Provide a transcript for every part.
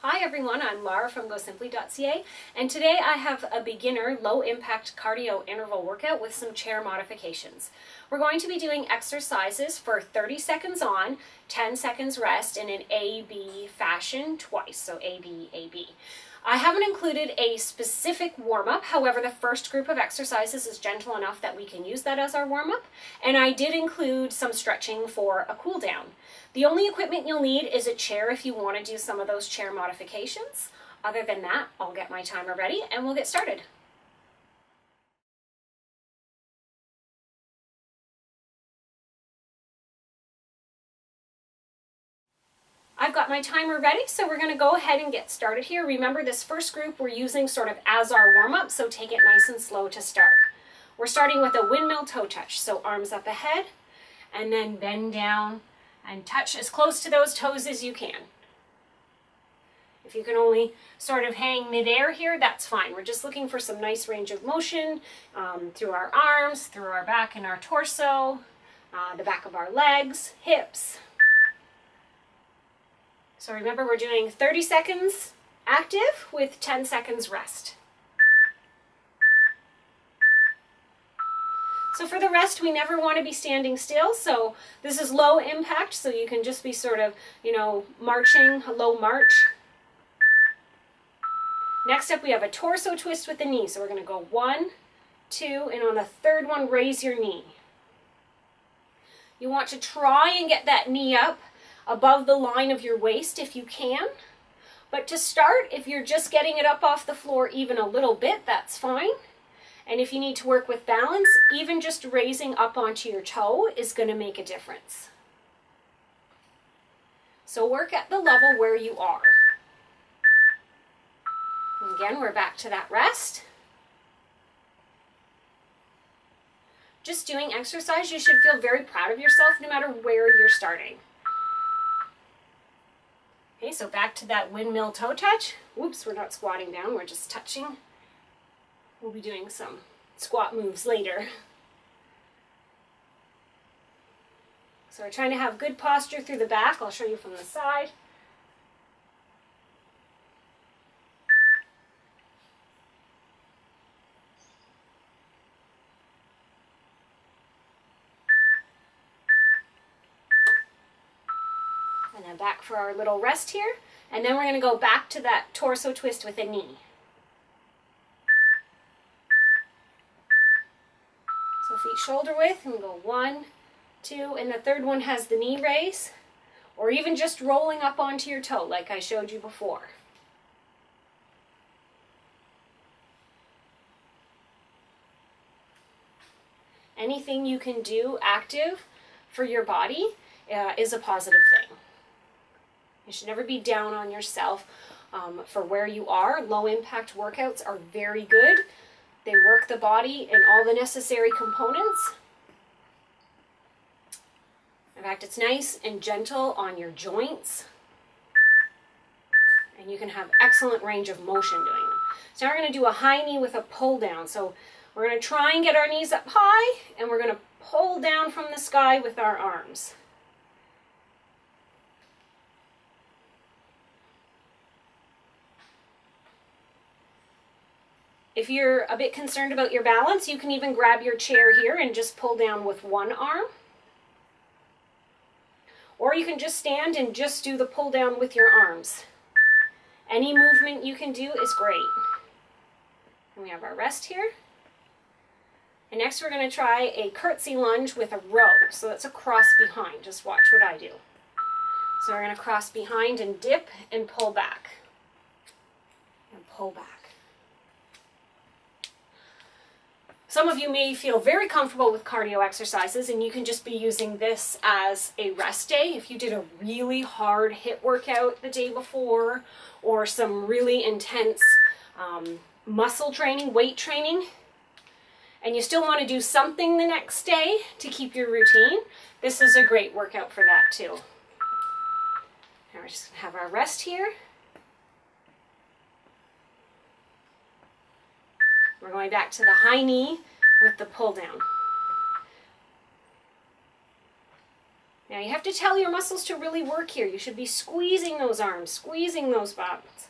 Hi everyone, I'm Laura from gosimpli.ca, and today I have a beginner low-impact cardio interval workout with some chair modifications. We're going to be doing exercises for 30 seconds on, 10 seconds rest in an A-B fashion twice, so A-B, A-B. I haven't included a specific warm-up, however the first group of exercises is gentle enough that we can use that as our warm-up, and I did include some stretching for a cool down. The only equipment you'll need is a chair if you want to do some of those chair modifications. Other than that, I'll get my timer ready and we'll get started. I've got my timer ready, so we're going to go ahead and get started here. Remember, this first group we're using sort of as our warm-up, so take it nice and slow to start. We're starting with a windmill toe touch, so arms up ahead, and then bend down and touch as close to those toes as you can. If you can only sort of hang midair here, that's fine. We're just looking for some nice range of motion through our arms, through our back and our torso, the back of our legs, hips. So remember, we're doing 30 seconds active with 10 seconds rest. So for the rest, we never want to be standing still. So this is low impact, so you can just be sort of, marching, a low march. Next up, we have a torso twist with the knee. So we're going to go 1, 2, and on the third one, raise your knee. You want to try and get that knee up above the line of your waist if you can. But to start, if you're just getting it up off the floor even a little bit, that's fine. And if you need to work with balance, even just raising up onto your toe is going to make a difference. So work at the level where you are. And again, we're back to that rest. Just doing exercise, you should feel very proud of yourself no matter where you're starting. Okay, so back to that windmill toe touch. Whoops, we're not squatting down, we're just touching. We'll be doing some squat moves later. So we're trying to have good posture through the back. I'll show you from the side. And then back for our little rest here. And then we're going to go back to that torso twist with a knee. So feet shoulder width, and we go 1, 2, and the third one has the knee raise, or even just rolling up onto your toe like I showed you before. Anything you can do active for your body is a positive thing. You should never be down on yourself for where you are. Low impact workouts are very good. They work the body in all the necessary components. In fact, it's nice and gentle on your joints. And you can have excellent range of motion doing them. So now we're going to do a high knee with a pull down. So we're going to try and get our knees up high, and we're going to pull down from the sky with our arms. If you're a bit concerned about your balance, you can even grab your chair here and just pull down with one arm. Or you can just stand and just do the pull down with your arms. Any movement you can do is great. And we have our rest here. And next we're going to try a curtsy lunge with a row. So that's a cross behind. Just watch what I do. So we're going to cross behind and dip and pull back. And pull back. Some of you may feel very comfortable with cardio exercises, and you can just be using this as a rest day. If you did a really hard HIIT workout the day before, or some really intense muscle training, weight training, and you still want to do something the next day to keep your routine, this is a great workout for that too. Now we're just going to have our rest here. We're going back to the high knee with the pull down. Now you have to tell your muscles to really work here. You should be squeezing those arms, squeezing those buttocks.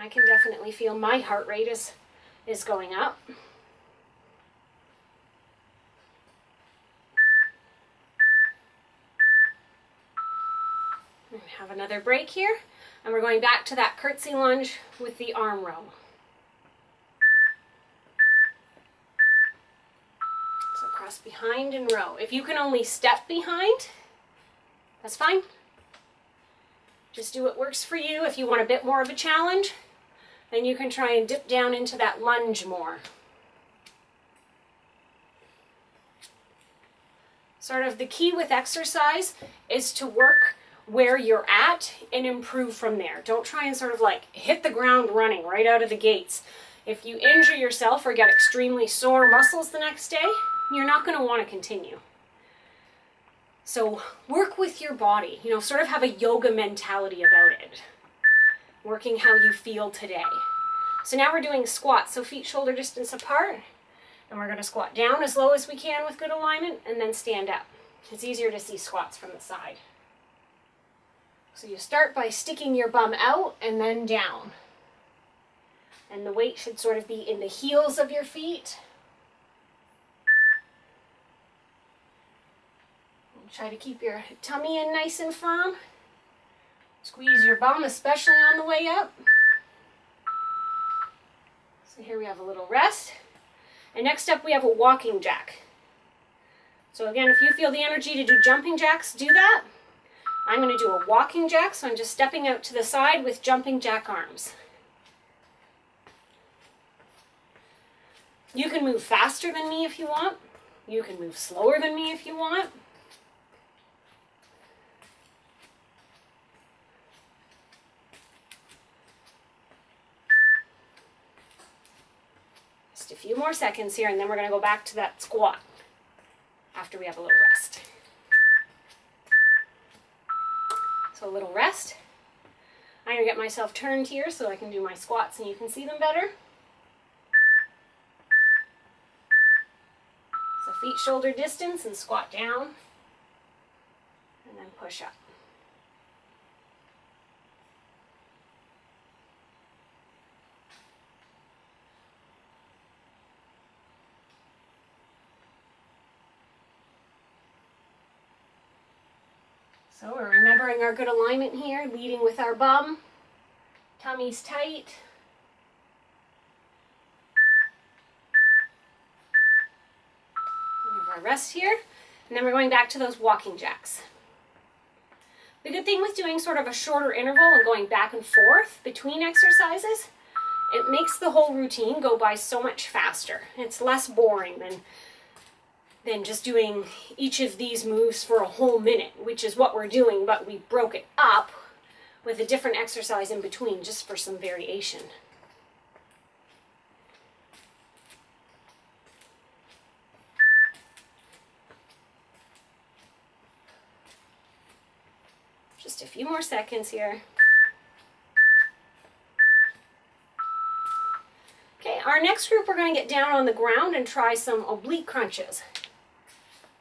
I can definitely feel my heart rate is going up. And have another break here, and we're going back to that curtsy lunge with the arm row. So cross behind and row. If you can only step behind, that's fine. Just do what works for you. If you want a bit more of a challenge, then you can try and dip down into that lunge more. Sort of the key with exercise is to work where you're at and improve from there. Don't try and sort of like hit the ground running right out of the gates. If you injure yourself or get extremely sore muscles the next day, you're not going to want to continue. So work with your body, you know, sort of have a yoga mentality about it. Working how you feel today. So now we're doing squats, so feet shoulder distance apart, and we're going to squat down as low as we can with good alignment, and then stand up. It's easier to see squats from the side. So you start by sticking your bum out and then down. And the weight should sort of be in the heels of your feet. And try to keep your tummy in nice and firm. Squeeze your bum, especially on the way up. So here we have a little rest. And next up we have a walking jack. So again, if you feel the energy to do jumping jacks, do that. I'm going to do a walking jack, so I'm just stepping out to the side with jumping jack arms. You can move faster than me if you want. You can move slower than me if you want. Just a few more seconds here, and then we're going to go back to that squat after we have a little rest. So a little rest. I'm going to get myself turned here so I can do my squats and you can see them better. So feet shoulder distance and squat down. And then push up. So we're remembering our good alignment here, leading with our bum, tummy's tight. We have our rest here, and then we're going back to those walking jacks. The good thing with doing sort of a shorter interval and going back and forth between exercises, it makes the whole routine go by so much faster. It's less boring than just doing each of these moves for a whole minute, which is what we're doing, but we broke it up with a different exercise in between just for some variation. Just a few more seconds here. Okay, our next group, we're going to get down on the ground and try some oblique crunches.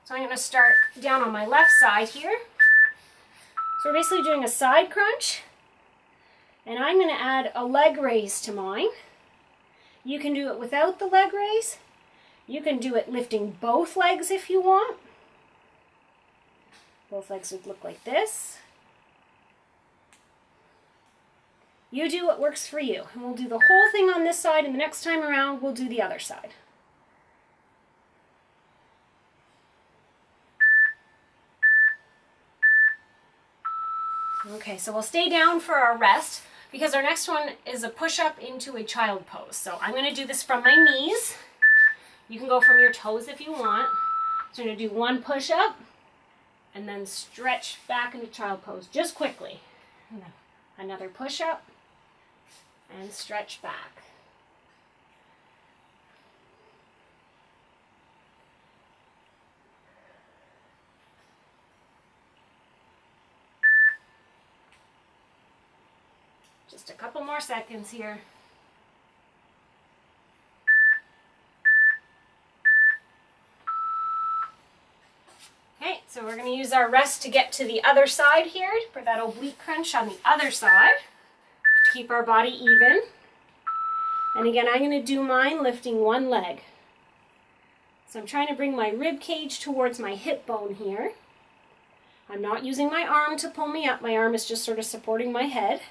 So I'm going to start down on my left side here. So we're basically doing a side crunch. And I'm going to add a leg raise to mine. You can do it without the leg raise. You can do it lifting both legs if you want. Both legs would look like this. You do what works for you. And we'll do the whole thing on this side, and the next time around we'll do the other side. Okay, so we'll stay down for our rest because our next one is a push-up into a child pose. So I'm going to do this from my knees. You can go from your toes if you want. So I'm going to do one push-up and then stretch back into child pose just quickly. And then another push-up and stretch back. Just Just a couple more seconds here. Okay, so we're going to use our rest to get to the other side here for that oblique crunch on the other side to keep our body even. And again, I'm going to do mine lifting one leg. So I'm trying to bring my rib cage towards my hip bone here. I'm not using my arm to pull me up. My arm is just sort of supporting my head.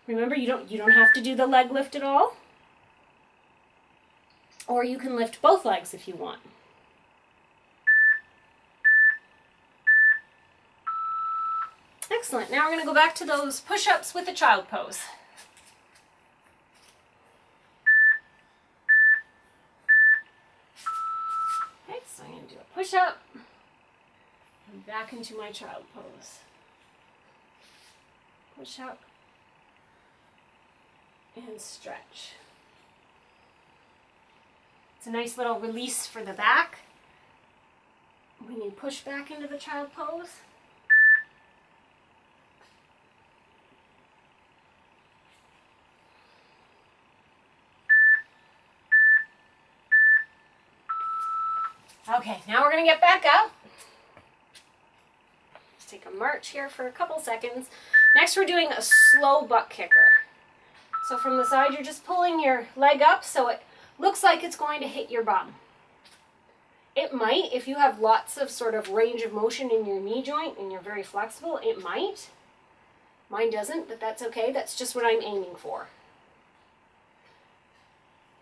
Remember, you don't have to do the leg lift at all. Or you can lift both legs if you want. Excellent. Now we're going to go back to those push-ups with the child pose. Okay, so I'm going to do a push-up and back into my child pose. Push-up and stretch. It's a nice little release for the back when you push back into the child pose. Okay, now we're going to get back up. Just take a march here for a couple seconds. Next we're doing a slow butt kicker. So from the side you're just pulling your leg up so it looks like it's going to hit your bum. It might, if you have lots of sort of range of motion in your knee joint and you're very flexible, it might. Mine doesn't, but that's okay. That's just what I'm aiming for.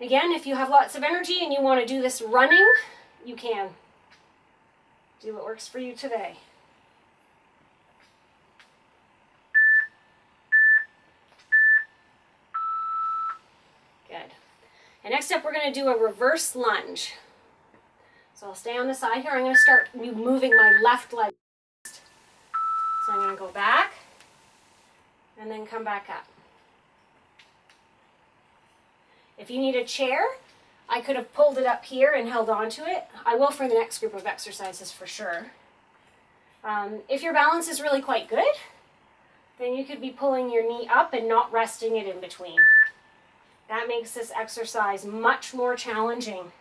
Again, if you have lots of energy and you want to do this running, you can. Do what works for you today. Good. And next up, we're going to do a reverse lunge. So I'll stay on the side here. I'm going to start moving my left leg. So I'm going to go back and then come back up. If you need a chair, I could have pulled it up here and held on to it. I will for the next group of exercises for sure. If your balance is really quite good, then you could be pulling your knee up and not resting it in between. That makes this exercise much more challenging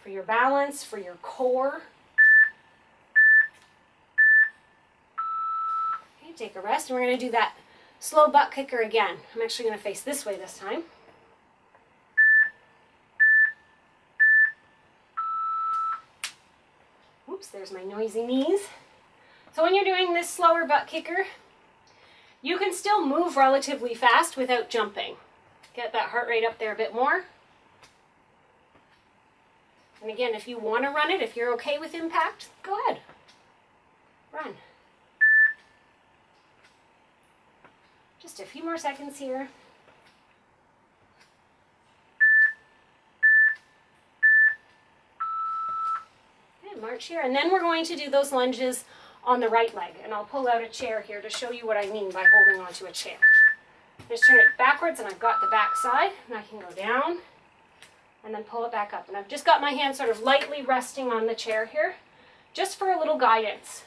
for your balance, for your core. Okay, take a rest, and we're going to do that slow butt kicker again. I'm actually going to face this way this time. Oops, there's my noisy knees. So when you're doing this slower butt kicker, you can still move relatively fast without jumping. Get that heart rate up there a bit more. And again, if you want to run it, if you're okay with impact, go ahead. Run. Just a few more seconds here. Okay, march here. And then we're going to do those lunges on the right leg. And I'll pull out a chair here to show you what I mean by holding onto a chair. Just turn it backwards and I've got the back side. And I can go down and then pull it back up. And I've just got my hand sort of lightly resting on the chair here, just for a little guidance.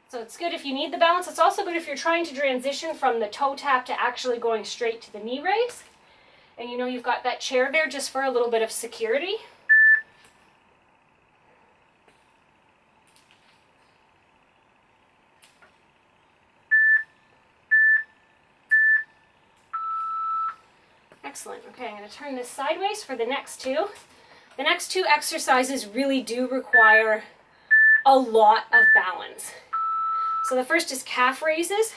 So it's good if you need the balance. It's also good if you're trying to transition from the toe tap to actually going straight to the knee raise. And you know you've got that chair there just for a little bit of security. Excellent. Okay, I'm going to turn this sideways for the next two. The next two exercises really do require a lot of balance. So the first is calf raises.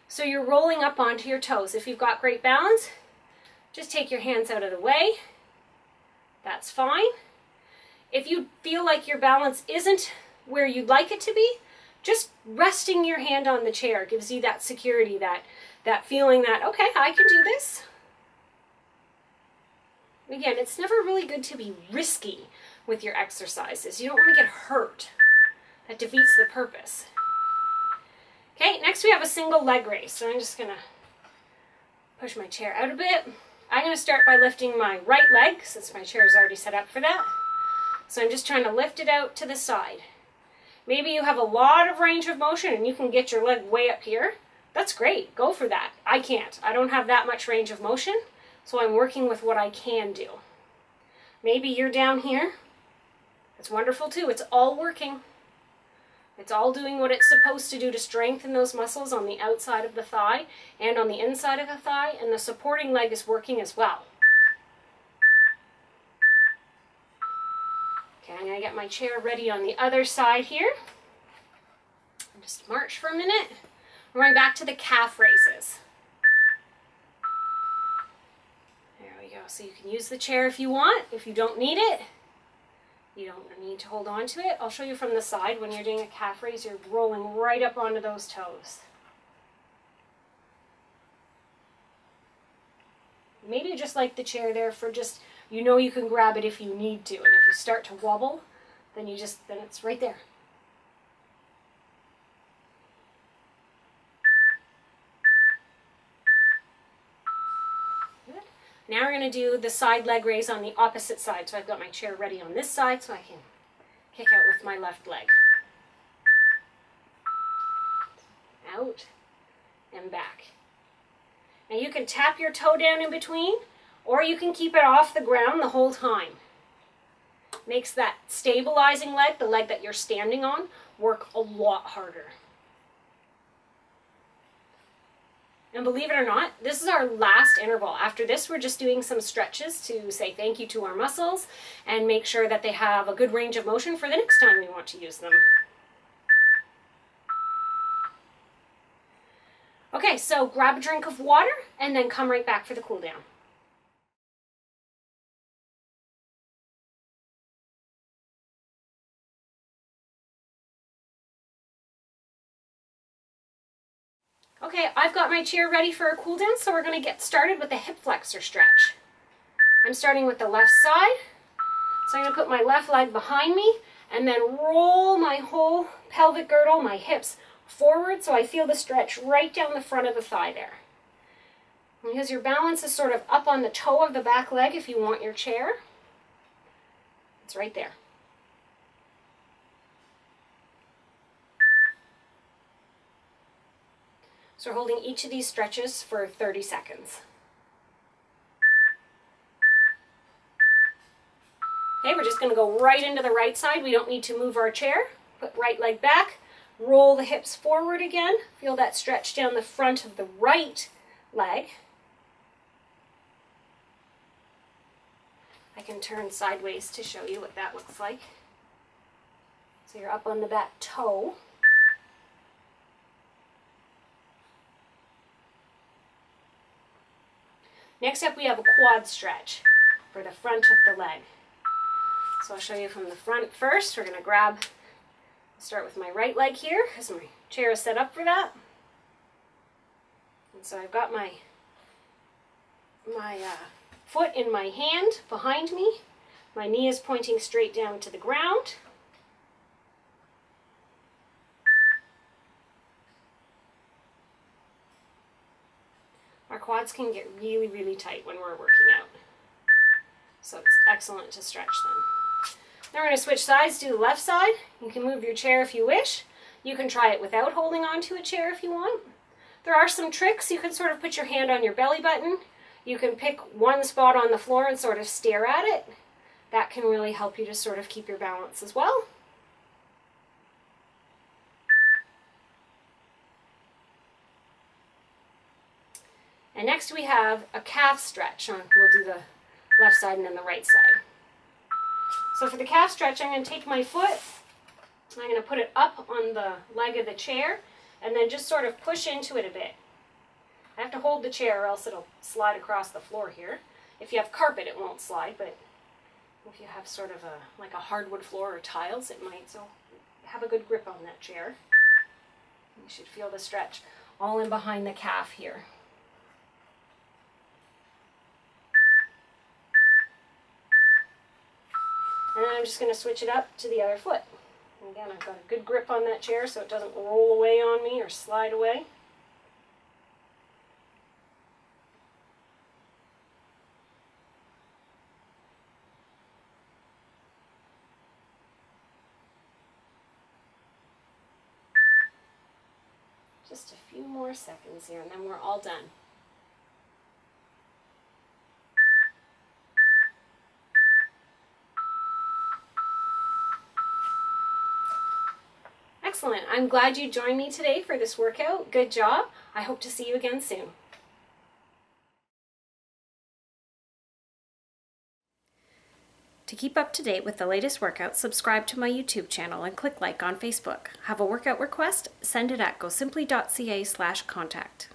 So you're rolling up onto your toes. If you've got great balance, just take your hands out of the way. That's fine. If you feel like your balance isn't where you'd like it to be, just resting your hand on the chair gives you that security, that feeling that, okay, I can do this. Again, it's never really good to be risky with your exercises. You don't want to get hurt. That defeats the purpose. Okay, next we have a single leg raise. So I'm just going to push my chair out a bit. I'm going to start by lifting my right leg, since my chair is already set up for that. So I'm just trying to lift it out to the side. Maybe you have a lot of range of motion and you can get your leg way up here. That's great. Go for that. I can't. I don't have that much range of motion, so I'm working with what I can do. Maybe you're down here. It's wonderful too. It's all working. It's all doing what it's supposed to do to strengthen those muscles on the outside of the thigh and on the inside of the thigh, and the supporting leg is working as well. Okay, I'm going to get my chair ready on the other side here. Just march for a minute. We're going back to the calf raises. There we go. So you can use the chair if you want. If you don't need it, you don't need to hold on to it. I'll show you from the side. When you're doing a calf raise, you're rolling right up onto those toes. Maybe just like the chair there for just, you know, you can grab it if you need to. And if you start to wobble, then it's right there. Good. Now we're going to do the side leg raise on the opposite side. So I've got my chair ready on this side so I can kick out with my left leg. Out and back. Now you can tap your toe down in between, or you can keep it off the ground the whole time. Makes that stabilizing leg, the leg that you're standing on, work a lot harder. And believe it or not, this is our last interval. After this, we're just doing some stretches to say thank you to our muscles and make sure that they have a good range of motion for the next time we want to use them. Okay, so grab a drink of water and then come right back for the cool down. Okay, I've got my chair ready for a cool down, so we're going to get started with a hip flexor stretch. I'm starting with the left side, so I'm going to put my left leg behind me and then roll my whole pelvic girdle, my hips, forward so I feel the stretch right down the front of the thigh there. Because your balance is sort of up on the toe of the back leg if you want your chair. It's right there. So we're holding each of these stretches for 30 seconds. Okay, we're just going to go right into the right side. We don't need to move our chair. Put right leg back. Roll the hips forward again. Feel that stretch down the front of the right leg. I can turn sideways to show you what that looks like. So you're up on the back toe. Next up, we have a quad stretch for the front of the leg. So I'll show you from the front first. We're going to start with my right leg here because my chair is set up for that. And so I've got my foot in my hand behind me. My knee is pointing straight down to the ground. Our quads can get really, really tight when we're working out. So it's excellent to stretch them. Now we're going to switch sides to the left side. You can move your chair if you wish. You can try it without holding onto a chair if you want. There are some tricks. You can sort of put your hand on your belly button. You can pick one spot on the floor and sort of stare at it. That can really help you to sort of keep your balance as well. And next we have a calf stretch. We'll do the left side and then the right side. So for the calf stretch, I'm going to take my foot, I'm going to put it up on the leg of the chair, and then just sort of push into it a bit. I have to hold the chair or else it'll slide across the floor here. If you have carpet, it won't slide, but if you have sort of like a hardwood floor or tiles, it might. So have a good grip on that chair. You should feel the stretch all in behind the calf here. And then I'm just going to switch it up to the other foot. And again, I've got a good grip on that chair so it doesn't roll away on me or slide away. Just a few more seconds here and then we're all done. Excellent. I'm glad you joined me today for this workout. Good job. I hope to see you again soon. To keep up to date with the latest workouts, subscribe to my YouTube channel and click like on Facebook. Have a workout request? Send it at gosimpli.ca/contact.